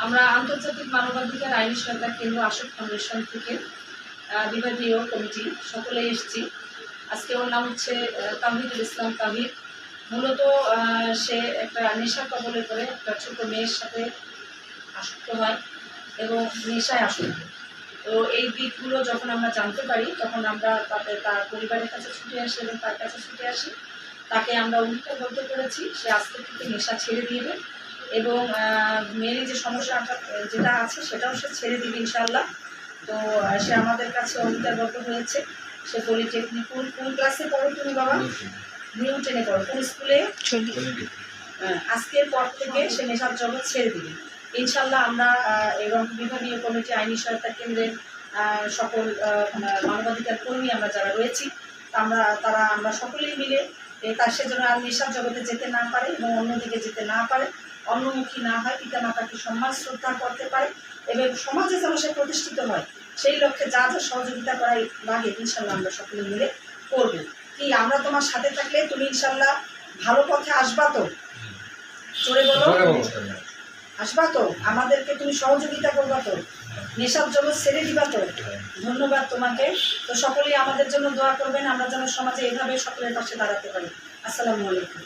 আমরা আন্তর্জাতিক মানবাধিকার আইনি সহায়তা কেন্দ্র আশোক ফাউন্ডেশন থেকে বিভাগীয় কমিটি সকলে এসেছি। আজকে ওর নাম হচ্ছে তাহিদুল ইসলাম তাহিদ। মূলত সে একটা নেশার কবলে করে একটা ছোট মেয়ের সাথে আসক্ত হয় এবং নেশায় আসক্ত। তো এই দিকগুলো যখন আমরা জানতে পারি তখন আমরা তার পরিবারের কাছে ছুটে আসি এবং তার কাছে ছুটে আসি। তাকে আমরা অঙ্গীকারবদ্ধ করেছি সে আজকে থেকে নেশা ছেড়ে দিবে এবং মেয়ের যে সমস্যাটা যেটা আছে সেটাও সে ছেড়ে দিবে ইনশাআল্লাহ। তো সে আমাদের কাছে অঙ্গীকারবদ্ধ হয়েছে। সে পলিটেকনিক কোন ক্লাসে পড়ো তুমি বাবা? নিউ 10-এ পড়ো। কোন স্কুলে? আজকের পর থেকে সে নেশার জগৎ ছেড়ে দিবে ইনশাআল্লাহ। আমরা এবং বিভাগীয় কমিটি আইনি সহায়তা কেন্দ্রের সকল মানবাধিকার কর্মী আমরা যারা রয়েছি আমরা সকলেই মিলে তার সে যেন আর নেশার জগতে যেতে না পারে এবং অন্যদিকে যেতে না পারে, অন্যমুখী না হয়, পিতামাতাকে সম্মান শ্রদ্ধা করতে পারে এবং সমাজে যেন সে প্রতিষ্ঠিত হয়, সেই লক্ষ্যে যা যা সহযোগিতা করাই লাগে ইনশাল্লাহ আমরা সকলে মিলে করব। কি আমরা তোমার সাথে থাকলে তুমি ইনশাল্লাহ ভালো পথে আসবা তো? চলে বলো, আসবা তো? আমাদেরকে তুমি সহযোগিতা করবা তো? নেশার জন্য ছেড়ে দিবা তো? ধন্যবাদ তোমাকে। তো সকলেই আমাদের জন্য দোয়া করবেন, আমরা যেন সমাজে এভাবে সকলের পাশে দাঁড়াতে পারি। আসসালামু আলাইকুম।